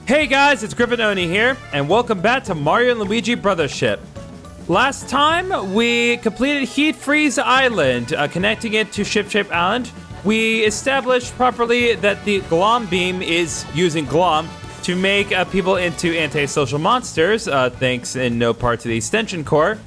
Hey guys, it's GriffinOni here, and welcome back to Mario Luigi Brothership. Last time, we completed Heat Freeze Island, connecting it to Ship-Shape Island. We established properly that the Glom Beam is using Glom to make people into antisocial monsters, thanks in no part to the extension core.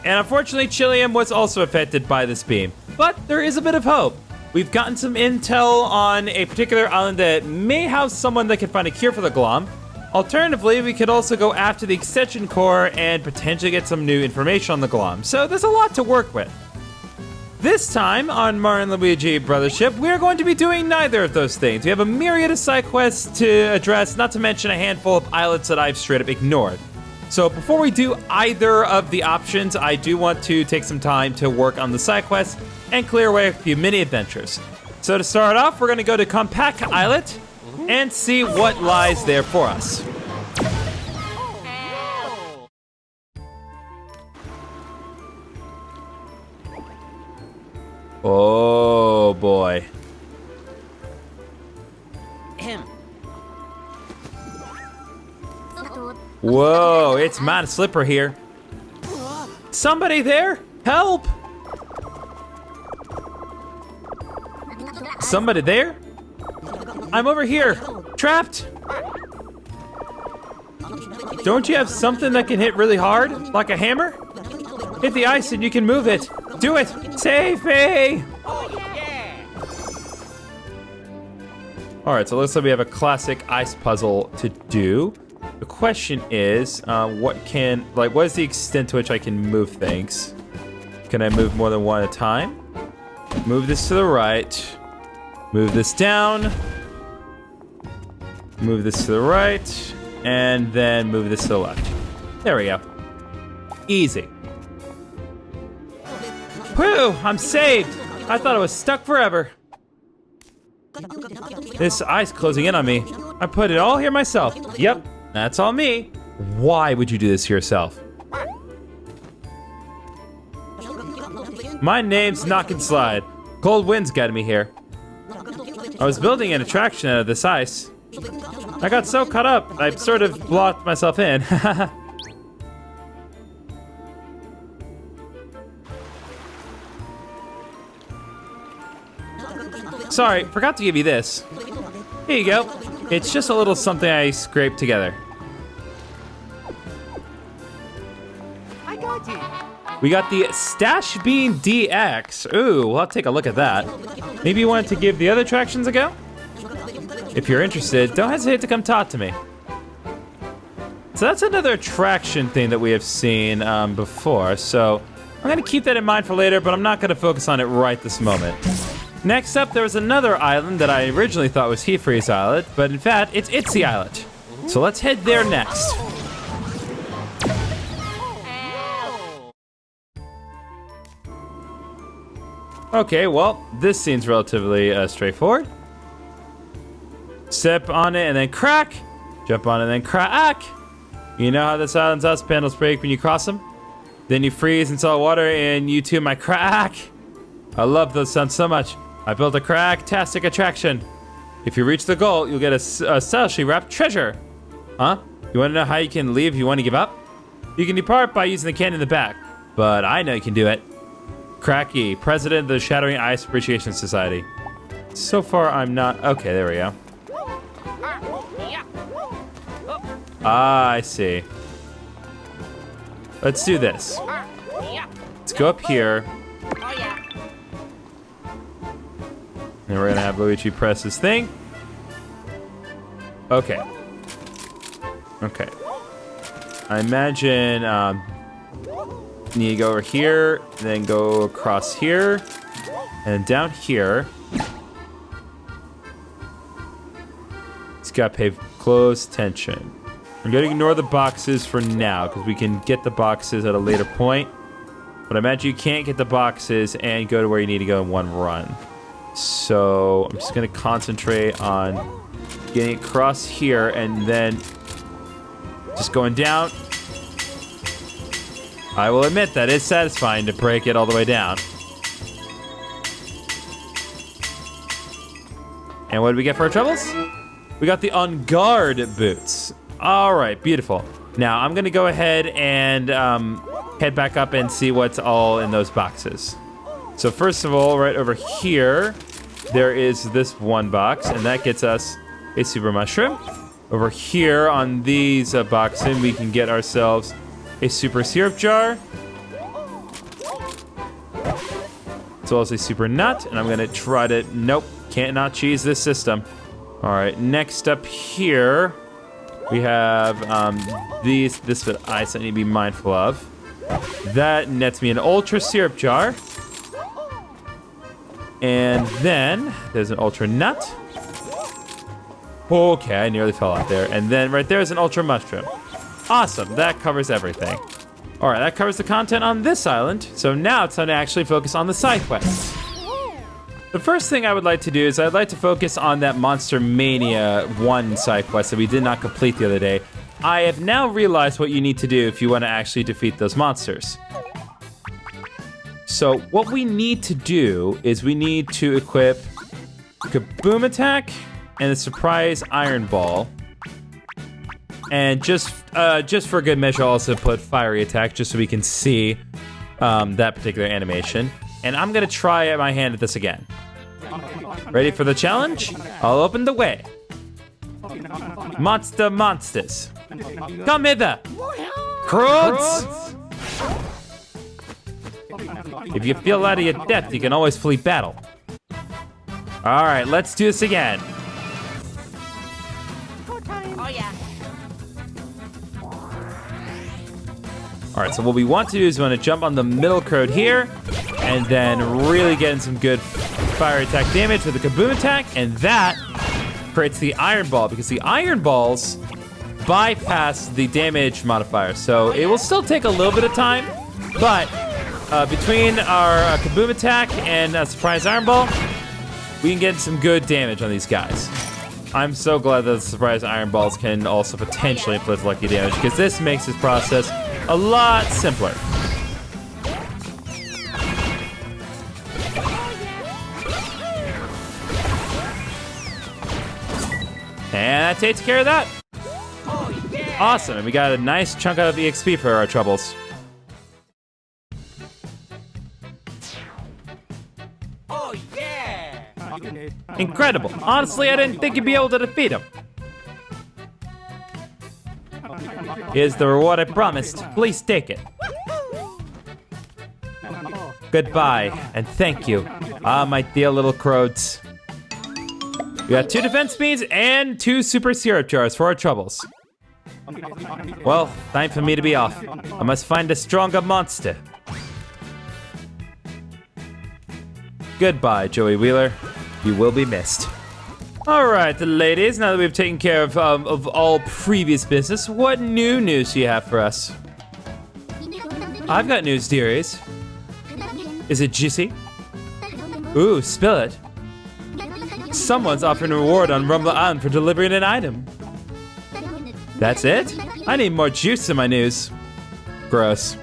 And unfortunately, Chillium was also affected by this beam. But there is a bit of hope. We've gotten some intel on a particular island that may house someone that can find a cure for the Glom. Alternatively, we could also go after the extension core and potentially get some new information on the Glom. So there's a lot to work with. This time on Mario Luigi Brothership, we are going to be doing neither of those things. We have a myriad of side quests to address, not to mention a handful of islets that I've straight up ignored. So before we do either of the options, I do want to take some time to work on the side quests and clear away a few mini adventures. So to start off, we're gonna go to Compact Islet and see what lies there for us. Oh boy. Whoa, it's Mad Slipper here. Somebody there? Help! Somebody there? I'm over here, trapped. Don't you have something that can hit really hard, like a hammer? Hit the ice and you can move it. Do it, save me! All right, so it looks like we have a classic ice puzzle to do. The question is, what is the extent to which I can move things? Can I move more than one at a time? Move this to the right. Move this down. Move this to the right. And then move this to the left. There we go. Easy. Whew, I'm saved. I thought I was stuck forever. This ice closing in on me. I put it all here myself. Yep, that's all me. Why would you do this to yourself? My name's Knock and Slide. Cold winds guided me here. I was building an attraction out of this ice. I got so caught up, I sort of blocked myself in. Sorry, forgot to give you this. Here you go. It's just a little something I scraped together. I got you. We got the Stash Bean DX. Ooh, we'll have to take a look at that. Maybe you wanted to give the other attractions a go? If you're interested, don't hesitate to come talk to me. So that's another attraction thing that we have seen before. So I'm gonna keep that in mind for later, but I'm not gonna focus on it right this moment. Next up, there was another island that I originally thought was Heat Freeze Island, but in fact, it's Itsy Island. So let's head there next. Okay, well, this seems relatively straightforward. Step on it and then crack. Jump on it and then crack. You know how this island's ice panels break when you cross them? Then you freeze in salt water and you too might crack. I love those sounds so much. I built a crack-tastic attraction. If you reach the goal, you'll get a stylishly wrapped treasure. Huh? You want to know how you can leave if you want to give up? You can depart by using the can in the back. But I know you can do it. Cracky, president of the Shattering Ice Appreciation Society. So far, I'm not... Okay, there we go. Ah, I see. Let's do this. Let's go up here. And we're gonna have Luigi press his thing. Okay. Okay. I imagine you need to go over here, then go across here, and down here. It's gotta pay close attention. I'm gonna ignore the boxes for now, because we can get the boxes at a later point. But I imagine you can't get the boxes and go to where you need to go in one run. So I'm just gonna concentrate on getting across here and then just going down. I will admit that it's satisfying to break it all the way down. And what did we get for our troubles? We got the on guard boots. All right, beautiful. Now I'm gonna go ahead and head back up and see what's all in those boxes. So first of all, right over here, there is this one box, and that gets us a super mushroom. Over here on these boxes, we can get ourselves a super syrup jar, as well as a super nut, and I'm gonna try to, nope, can't not cheese this system. All right, next up here, we have this bit of ice I need to be mindful of. That nets me an ultra syrup jar. And then there's an ultra nut. Okay, I nearly fell off there. And then right there is an ultra mushroom. Awesome, that covers everything. All right, that covers the content on this island. So now it's time to actually focus on the side quests. The first thing I would like to do is I'd like to focus on that Monster Mania 1 side quest that we did not complete the other day. I have now realized what you need to do if you want to actually defeat those monsters. So what we need to do is we need to equip Kaboom Attack and the Surprise Iron Ball. And just for good measure, also put Fiery Attack just so we can see that particular animation. And I'm gonna try my hand at this again. Ready for the challenge? I'll open the way. Monsters. Come hither. Croods. If you feel out of your depth, you can always flee battle. All right, let's do this again. Oh, yeah. All right, so what we want to do is we want to jump on the middle crowd here and then really get in some good fire attack damage with the Kaboom Attack, and that creates the Iron Ball because the Iron Balls bypass the damage modifier. So it will still take a little bit of time, but between our Kaboom Attack and Surprise Iron Ball, we can get some good damage on these guys. I'm so glad that the Surprise Iron Balls can also potentially inflict lucky damage because this makes this process a lot simpler. And that takes care of that. Awesome, and we got a nice chunk of EXP for our troubles. Oh, yeah. Incredible. Honestly, I didn't think you'd be able to defeat him. Here's the reward I promised. Please take it. Goodbye, and thank you. Ah, my dear little croats. We got 2 defense beans and 2 super syrup jars for our troubles. Well, time for me to be off. I must find a stronger monster. Goodbye, Joey Wheeler. You will be missed. All right, ladies, now that we've taken care of all previous business, what new news do you have for us? I've got news, dearies. Is it juicy? Ooh, spill it. Someone's offering a reward on Rumble Island for delivering an item. That's it? I need more juice in my news. Gross.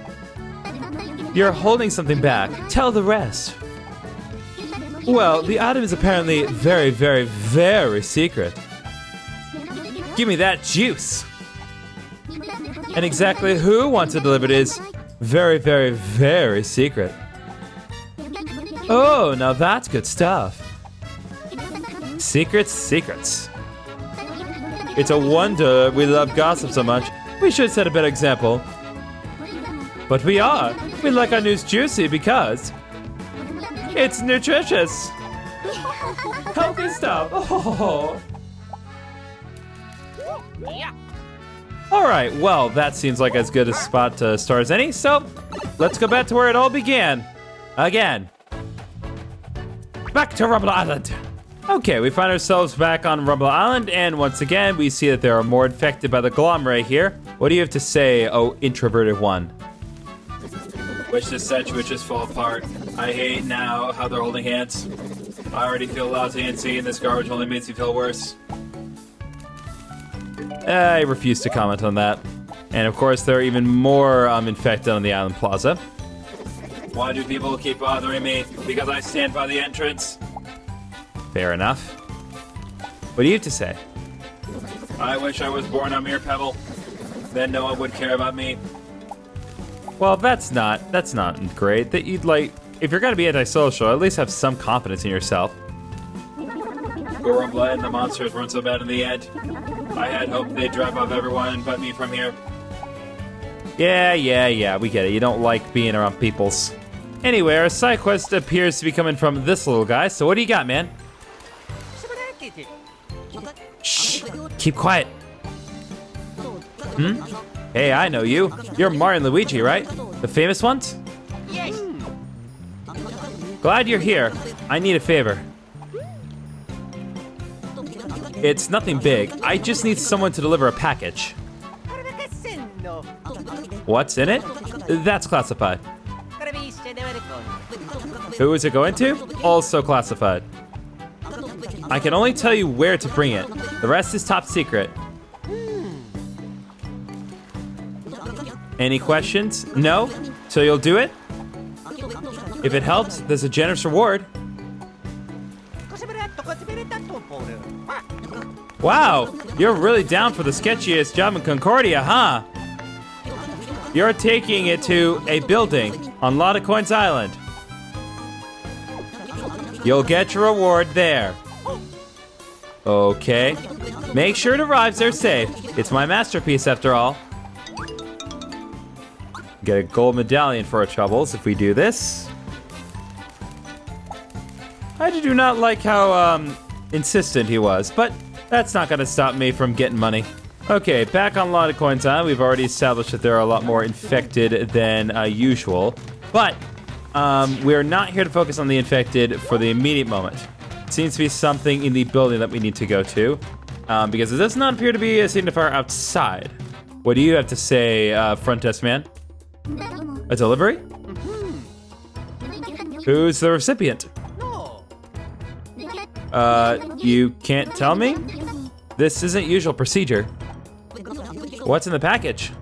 You're holding something back. Tell the rest. Well, the item is apparently very, very, very secret. Give me that juice. And exactly who wants to deliver it is very, very, very secret. Oh, now that's good stuff. Secrets. It's a wonder we love gossip so much. We should set a better example. But we are. We like our news juicy because it's nutritious. Healthy stuff. Oh. Yeah. All right, well, that seems like as good a spot to start as any, so let's go back to where it all began. Again. Back to Rumble Island. Okay, we find ourselves back on Rumble Island, and once again, we see that there are more infected by the Glomerate here. What do you have to say, oh introverted one? Wish this statue would just fall apart. I hate now how they're holding hands. I already feel lousy and seeing this garbage only makes me feel worse. I refuse to comment on that. And of course, there are even more infected on the Island Plaza. Why do people keep bothering me? Because I stand by the entrance? Fair enough. What do you have to say? I wish I was born a mere pebble. Then no one would care about me. Well, that's not great. That you'd like, if you're gonna be antisocial, at least have some confidence in yourself. We were glad the monsters weren't so bad in the end. I had hoped they'd drive off everyone but me from here. Yeah, we get it. You don't like being around peoples. Anyway, our side quest appears to be coming from this little guy, so what do you got, man? Shh, keep quiet. Hey, I know you. You're Mario and Luigi, right? The famous ones? Yes. Glad you're here. I need a favor. It's nothing big. I just need someone to deliver a package. What's in it? That's classified. Who is it going to? Also classified. I can only tell you where to bring it. The rest is top secret. Any questions? No? So you'll do it? If it helps, there's a generous reward. Wow, you're really down for the sketchiest job in Concordia, huh? You're taking it to a building on Lotta Coins Island. You'll get your reward there. Okay. Make sure it arrives there safe. It's my masterpiece after all. Get a gold medallion for our troubles if we do this. I do not like how insistent he was, but that's not gonna stop me from getting money. Okay, back on Lotta Coins Island, we've already established that there are a lot more infected than usual, but we're not here to focus on the infected for the immediate moment. It seems to be something in the building that we need to go to, because it does not appear to be a signifier outside. What do you have to say, front desk man? A delivery? Who's the recipient? You can't tell me? This isn't usual procedure. What's in the package?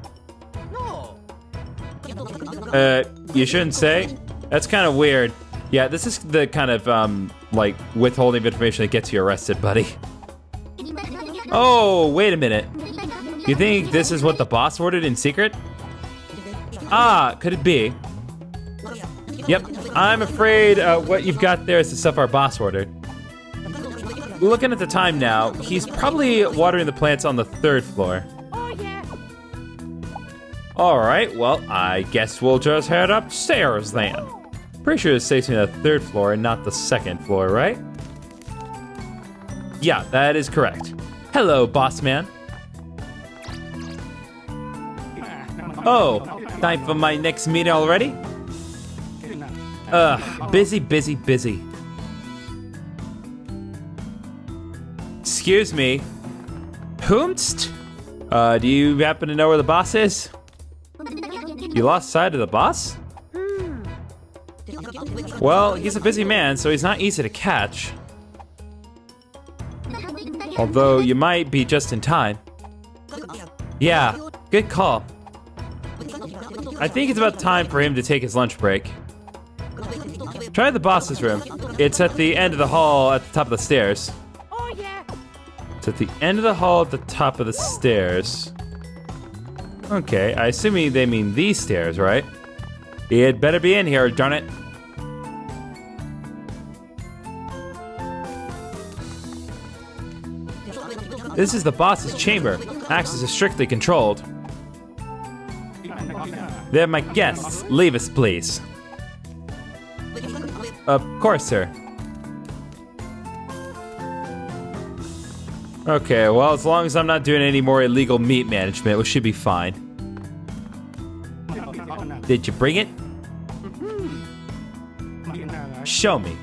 You shouldn't say. That's kind of weird. Yeah, this is the kind of, like, withholding of information that gets you arrested, buddy. Oh, wait a minute. You think this is what the boss ordered in secret? Ah, could it be? Yep, I'm afraid what you've got there is the stuff our boss ordered. Looking at the time now, he's probably watering the plants on the 3rd floor. Oh, yeah. All right, well, I guess we'll just head upstairs then. Pretty sure it's stationed on the 3rd floor and not the 2nd floor, right? Yeah, that is correct. Hello, boss man. Oh, time for my next meeting already? Busy. Excuse me. Whomst? Do you happen to know where the boss is? You lost sight of the boss? Well, he's a busy man, so he's not easy to catch. Although you might be just in time. Yeah, good call. I think it's about time for him to take his lunch break. Try the boss's room. It's at the end of the hall at the top of the stairs. Oh, yeah. It's at the end of the hall at the top of the stairs. Okay, I assume they mean these stairs, right? It better be in here, darn it. This is the boss's chamber. Access is strictly controlled. They're my guests. Leave us, please. Of course, sir. Okay, well, as long as I'm not doing any more illegal meat management, we should be fine. Did you bring it? Show me.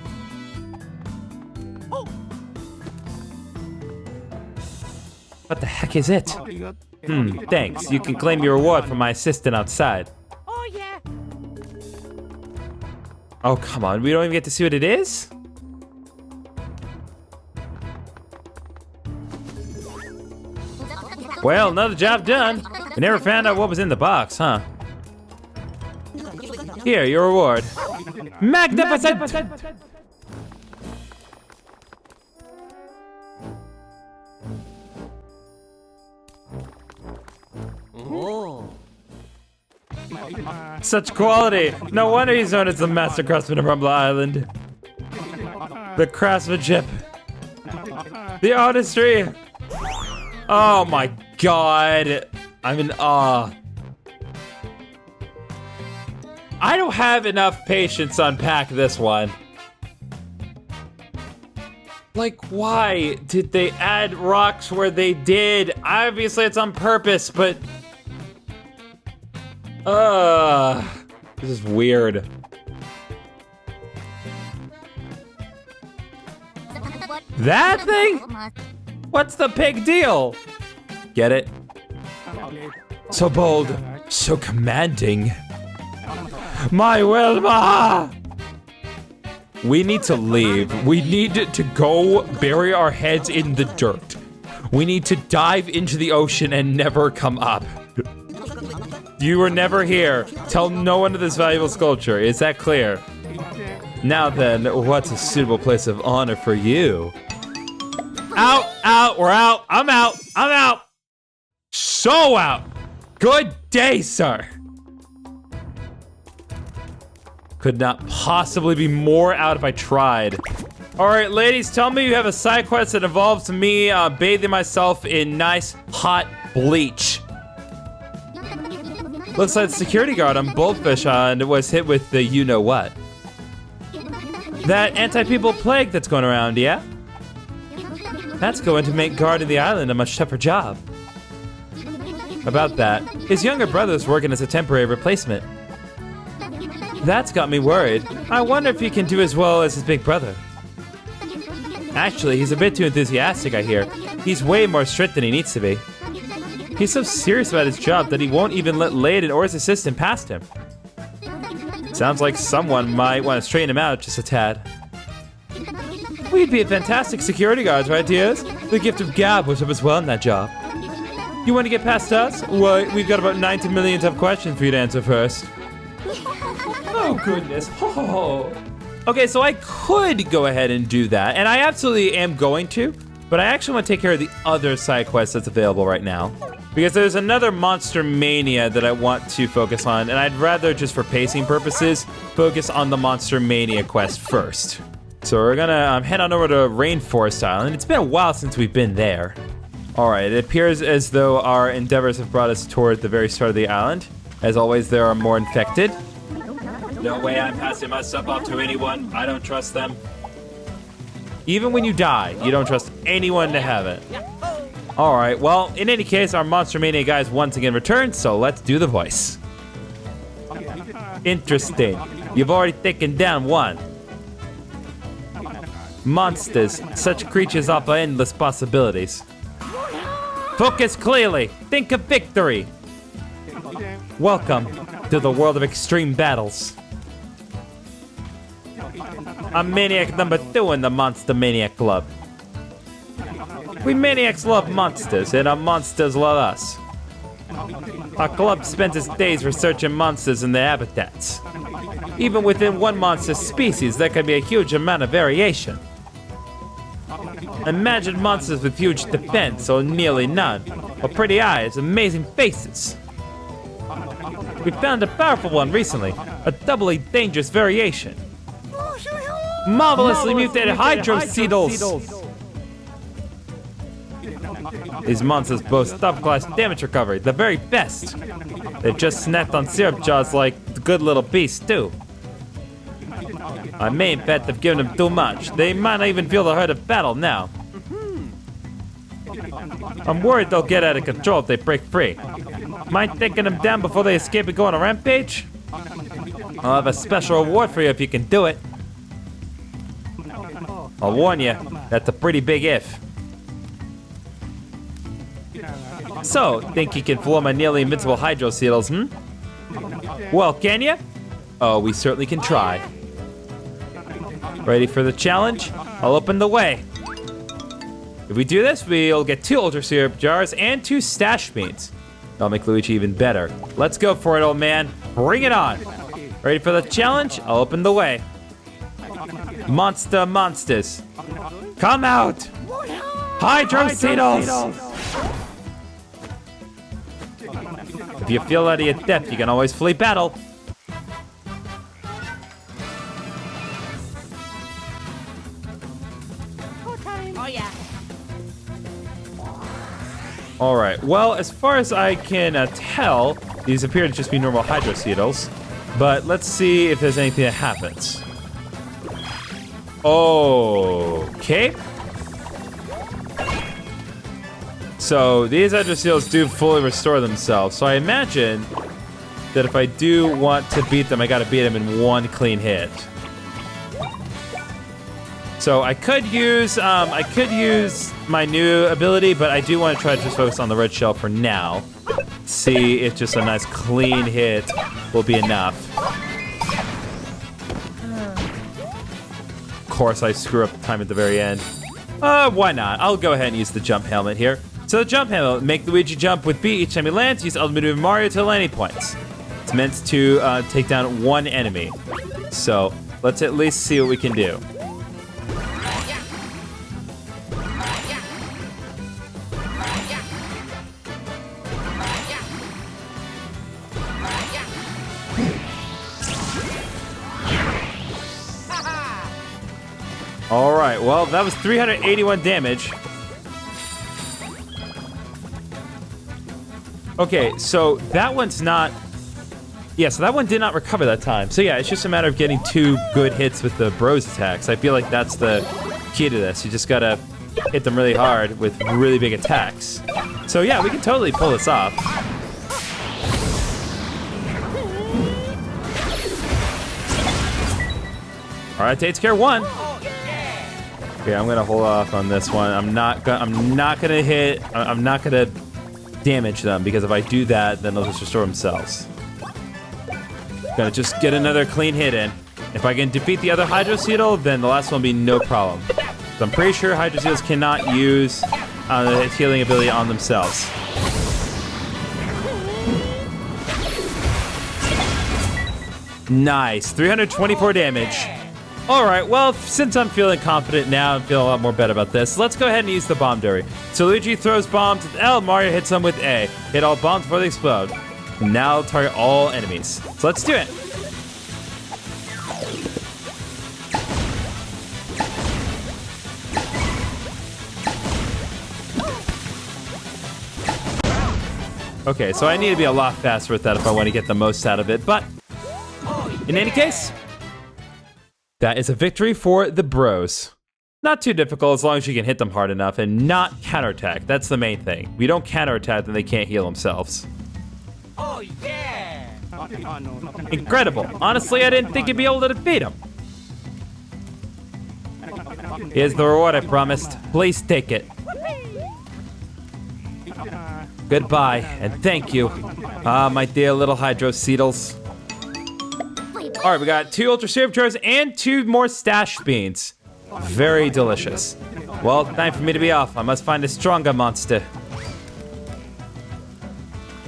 What the heck is it? Thanks. You can claim your reward from my assistant outside. Oh, yeah. Oh, come on. We don't even get to see what it is? Well, another job done. We never found out what was in the box, huh? Here, your reward. Magnificent! Such quality. No wonder he's known as the master craftsman of Rumble Island. The craftsmanship. The artistry. Oh my god. I'm in awe. I don't have enough patience to unpack this one. Like, why did they add rocks where they did? Obviously, it's on purpose, but... this is weird. That thing? What's the big deal? Get it? So bold, so commanding. My Wilma! We need to leave. We need to go bury our heads in the dirt. We need to dive into the ocean and never come up. You were never here. Tell no one of this valuable sculpture. Is that clear? Now then, what's a suitable place of honor for you? Out, out, we're out. I'm out. I'm out. So out. Good day, sir. Could not possibly be more out if I tried. All right, ladies, tell me you have a side quest that involves me bathing myself in nice, hot bleach. Looks like the security guard on Boldfish Island was hit with the you-know-what. That anti-people plague that's going around, yeah? That's going to make guarding the island a much tougher job. About that, his younger brother's working as a temporary replacement. That's got me worried. I wonder if he can do as well as his big brother. Actually, he's a bit too enthusiastic, I hear. He's way more strict than he needs to be. He's so serious about his job that he won't even let Layden or his assistant past him. Sounds like someone might want to straighten him out just a tad. We'd be a fantastic security guards, right, dears? The gift of gab was up as well in that job. You want to get past us? Well, we've got about 90 million tough questions for you to answer first. Oh, goodness. Oh. Okay, so I could go ahead and do that, and I absolutely am going to, but I actually want to take care of the other side quest that's available right now. Because there's another Monster Mania that I want to focus on, and I'd rather, just for pacing purposes, focus on the Monster Mania quest first. So we're gonna head on over to Rainforest Island. It's been a while since we've been there. All right, it appears as though our endeavors have brought us toward the very start of the island. As always, there are more infected. No way I'm passing my stuff off to anyone. I don't trust them. Even when you die, you don't trust anyone to have it. All right, well, in any case, our Monster Mania guys once again returned, so let's do the voice. Interesting. You've already taken down one. Monsters, such creatures offer endless possibilities. Focus clearly. Think of victory. Welcome to the world of extreme battles. I'm Maniac number 2 in the Monster Maniac Club. We maniacs love monsters, and our monsters love us. Our club spends its days researching monsters and their habitats. Even within one monster species, there can be a huge amount of variation. Imagine monsters with huge defense, or nearly none, or pretty eyes, amazing faces. We found a powerful one recently, a doubly dangerous variation. Marvelously mutated Hydroceetals! These monsters boast top-class damage recovery, the very best. They've just snapped on syrup jaws like the good little beasts do. I may bet they've given them too much. They might not even feel the hurt of battle now. I'm worried they'll get out of control if they break free. Mind taking them down before they escape and go on a rampage? I'll have a special reward for you if you can do it. I'll warn you, that's a pretty big if. So, think you can floor my nearly invincible Hydroceetals, Well, can you? Oh, we certainly can try. Ready for the challenge? I'll open the way. If we do this, we'll get 2 Ultra Syrup jars and 2 stash meats. That'll make Luigi even better. Let's go for it, old man. Bring it on. Ready for the challenge? I'll open the way. Monsters. Come out! If you feel out of your depth, you can always flee battle. Oh yeah. All right, well, as far as I can tell, these appear to just be normal hydroceitals, but let's see if there's anything that happens. Okay. So these hydroceitals do fully restore themselves, so I imagine that if I do want to beat them, I gotta beat them in one clean hit. So I could use my new ability, but I do want to try to just focus on the red shell for now. See if just a nice clean hit will be enough. Of course, I screw up time at the very end. Why not? I'll go ahead and use the jump helmet here. So the jump helmet, make Luigi jump with B each time he lands. Use ultimate move Mario to landing points. It's meant to take down one enemy. So let's at least see what we can do. All right, well, that was 381 damage. Okay, so that one's not... Yeah, so that one did not recover that time. So yeah, it's just a matter of getting 2 good hits with the bros attacks. I feel like that's the key to this. You just gotta hit them really hard with really big attacks. So yeah, we can totally pull this off. All right, takes care of one. Okay, I'm gonna hold off on this one. I'm not gonna damage them, because if I do that, then they'll just restore themselves. Gonna just get another clean hit in. If I can defeat the other hydrocetal, then the last one will be no problem. So I'm pretty sure hydrocetals cannot use the healing ability on themselves. Nice, 324 damage. All right, well, since I'm feeling confident now, I'm feeling a lot more better about this, let's go ahead and use the bomb derby. So Luigi throws bombs with L, Mario hits them with A. Hit all bombs before they explode. Now target all enemies. So let's do it. Okay, so I need to be a lot faster with that if I want to get the most out of it, but in any case, that is a victory for the bros. Not too difficult as long as you can hit them hard enough and not counterattack. That's the main thing. If you don't counterattack, then they can't heal themselves. Oh yeah! Incredible. Honestly, I didn't think you'd be able to defeat them. Here's the reward I promised. Please take it. Goodbye, and thank you. My dear little hydrocetals. All right, we got 2 Ultra Superchargers and 2 more stash beans. Very delicious. Well, time for me to be off. I must find a stronger monster.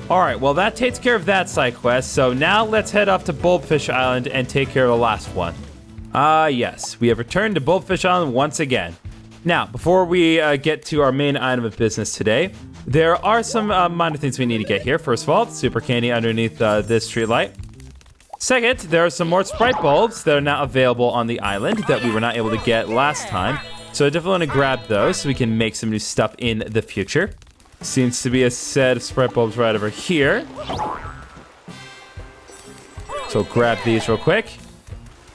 All right, well, that takes care of that side quest. So now let's head off to Bulbfish Island and take care of the last one. Yes, we have returned to Bulbfish Island once again. Now, before we get to our main item of business today, there are some minor things we need to get here. First of all, super candy underneath this street light. Second, there are some more Sprite bulbs that are now available on the island that we were not able to get last time. So I definitely want to grab those so we can make some new stuff in the future. Seems to be a set of Sprite bulbs right over here. So grab these real quick.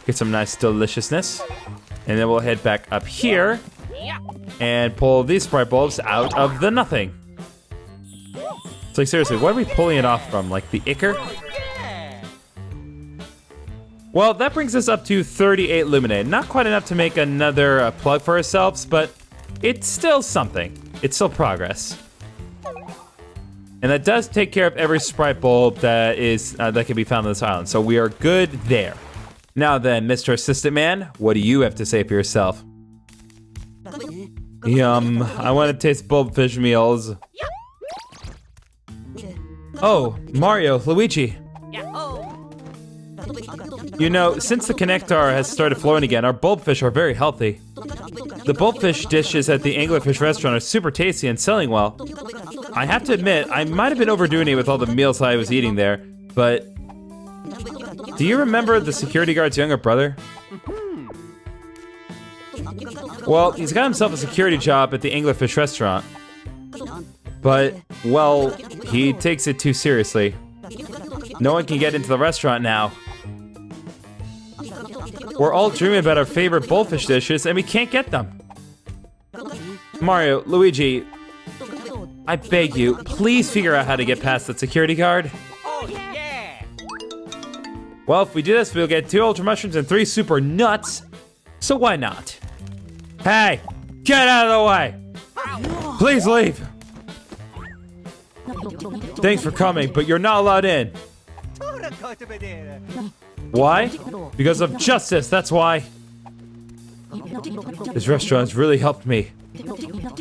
Get some nice deliciousness. And then we'll head back up here and pull these Sprite bulbs out of the nothing. It's like, seriously, what are we pulling it off from? Like the ichor? Well, that brings us up to 38 Luminate. Not quite enough to make another plug for ourselves, but it's still something. It's still progress. And that does take care of every Sprite bulb that can be found on this island. So we are good there. Now then, Mr. Assistant Man, what do you have to say for yourself? Yum, I want to taste bulbfish meals. Oh, Mario, Luigi. You know, since the Connectar has started flowing again, our bulbfish are very healthy. The bulbfish dishes at the Anglerfish restaurant are super tasty and selling well. I have to admit, I might have been overdoing it with all the meals I was eating there, but do you remember the security guard's younger brother? Well, he's got himself a security job at the Anglerfish restaurant. But, well, he takes it too seriously. No one can get into the restaurant now. We're all dreaming about our favorite bullfish dishes, and we can't get them. Mario, Luigi, I beg you, please figure out how to get past that security guard. Oh, yeah. Well, if we do this, we'll get 2 ultra mushrooms and 3 super nuts. So why not? Hey, get out of the way. Please leave. Thanks for coming, but you're not allowed in. Why? Because of justice, that's why. This restaurant's really helped me.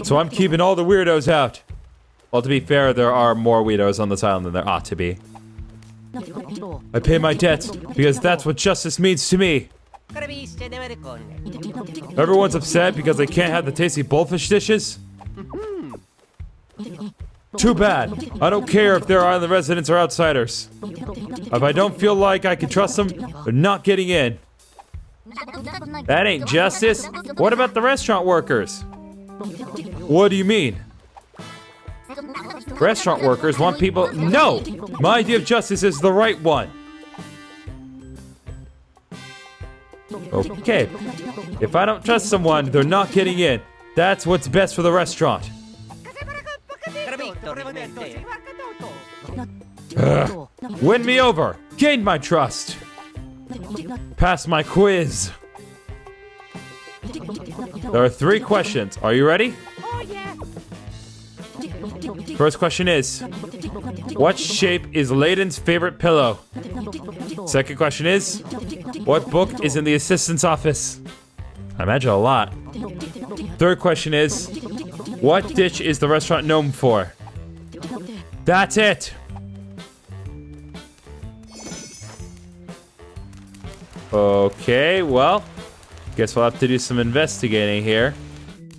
So I'm keeping all the weirdos out. Well, to be fair, there are more weirdos on this island than there ought to be. I pay my debts because that's what justice means to me. Everyone's upset because they can't have the tasty bullfish dishes? Too bad. I don't care if they're island residents or outsiders. If I don't feel like I can trust them, they're not getting in. That ain't justice. What about the restaurant workers? What do you mean? Restaurant workers want people... No! My idea of justice is the right one. Okay. If I don't trust someone, they're not getting in. That's what's best for the restaurant. Win me over. Gain my trust. Pass my quiz. There are 3 questions. Are you ready? Oh, yeah. First question is, what shape is Layden's favorite pillow? Second question is, what book is in the assistant's office? I imagine a lot. Third question is, what dish is the restaurant known for? That's it. Okay, well, guess we'll have to do some investigating here.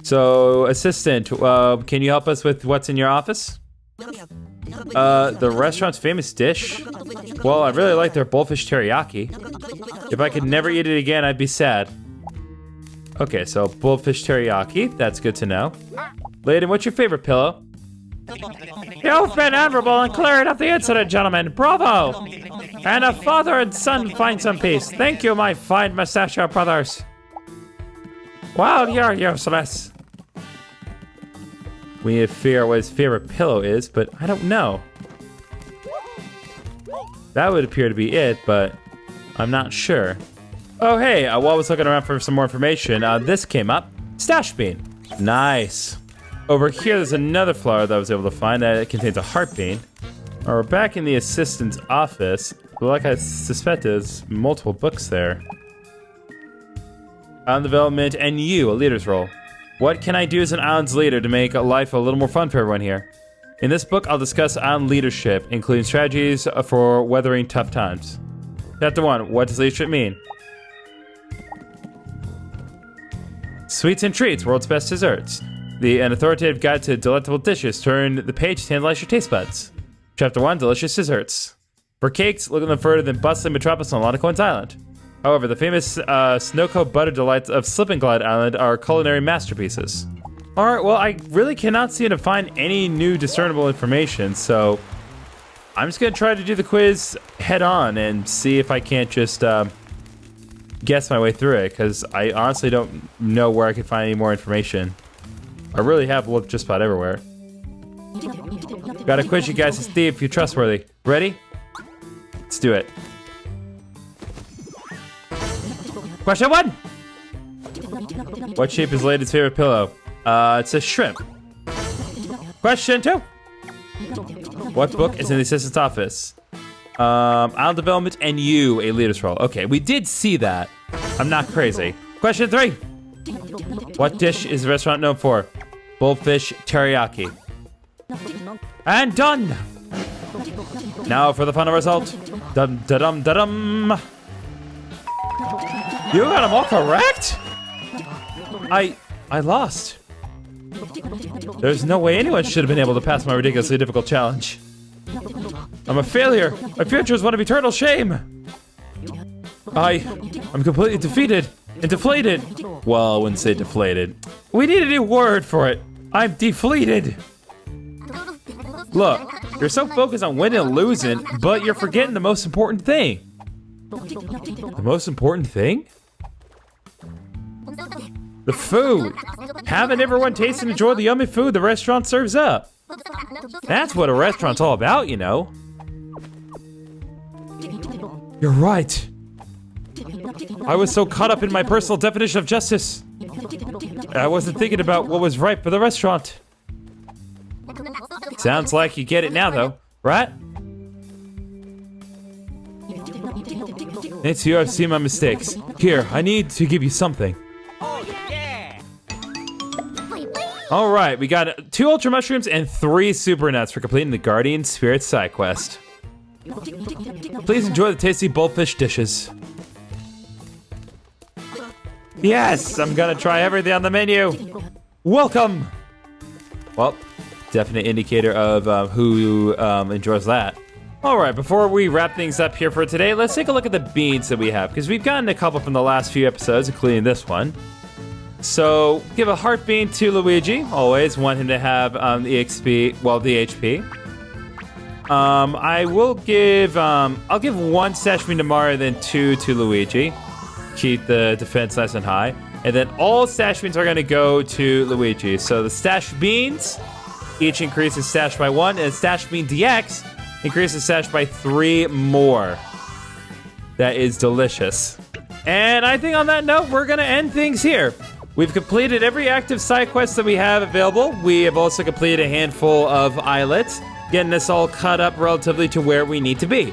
So, assistant, can you help us with what's in your office? The restaurant's famous dish? Well, I really like their bullfish teriyaki. If I could never eat it again, I'd be sad. Okay, so bullfish teriyaki, that's good to know. Layden, what's your favorite pillow? You've been admirable in clearing up the incident, gentlemen. Bravo! And a father and son find some peace. Thank you, my fine mustachio brothers. Well, you're useless. We need to figure out what his favorite pillow is, but I don't know. That would appear to be it, but I'm not sure. Oh, hey, while I was looking around for some more information, this came up. Stash bean. Nice. Over here, there's another flower that I was able to find that contains a heart bean. We're back in the assistant's office. But like I suspected, there's multiple books there. Island development and you, a leader's role. What can I do as an island's leader to make life a little more fun for everyone here? In this book, I'll discuss island leadership, including strategies for weathering tough times. Chapter 1, what does leadership mean? Sweets and treats, world's best desserts. An authoritative guide to delectable dishes. Turn the page to tantalize your taste buds. Chapter 1, delicious desserts. For cakes, look no further than bustling metropolis on Lonacoins Island. However, the famous snow-coat butter delights of Slip and Glide Island are culinary masterpieces. Alright, well, I really cannot seem to find any new discernible information, so I'm just going to try to do the quiz head-on and see if I can't just guess my way through it, because I honestly don't know where I can find any more information. I really have looked just about everywhere. Gotta quiz you guys to see if you're trustworthy. Ready? Let's do it. Question 1! What shape is Layden's favorite pillow? It's a shrimp. Question 2! What book is in the assistant's office? Island development and you, a leader's role. Okay, we did see that. I'm not crazy. Question 3! What dish is the restaurant known for? Bullfish teriyaki. And done! Now for the final result. Dum-da-dum-da-dum. You got them all correct? I lost. There's no way anyone should have been able to pass my ridiculously difficult challenge. I'm a failure. My future is one of eternal shame. I'm completely defeated and deflated. Well, I wouldn't say deflated. We need a new word for it. I'm deflated. Look, you're so focused on winning and losing, but you're forgetting the most important thing. The most important thing? The food. Haven't everyone taste and enjoy the yummy food the restaurant serves up? That's what a restaurant's all about, you know. You're right. I was so caught up in my personal definition of justice. I wasn't thinking about what was right for the restaurant. Sounds like you get it now, though, right? It's you, I've seen my mistakes. Here, I need to give you something. Oh, yeah. All right, we got 2 Ultra Mushrooms and 3 Super Nuts for completing the Guardian Spirit side quest. Please enjoy the tasty Bullfish dishes. Yes, I'm gonna try everything on the menu. Welcome. Well, definite indicator of who enjoys that. All right, before we wrap things up here for today, let's take a look at the beans that we have, because we've gotten a couple from the last few episodes, including this one. So, give a heart bean to Luigi. Always want him to have the XP, well, the HP. I will give, I'll give 1 stash bean to Mario, then 2 to Luigi. Keep the defense nice and high. And then all stash beans are gonna go to Luigi. So the stash beans, each increases stash by 1, and stash bean DX increases stash by 3 more. That is delicious. And I think on that note, we're gonna end things here. We've completed every active side quest that we have available. We have also completed a handful of islets, getting us all caught up relatively to where we need to be.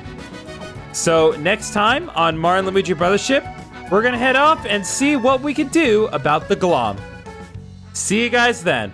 So next time on Mario and Luigi Brothership, we're gonna head off and see what we can do about the Glom. See you guys then.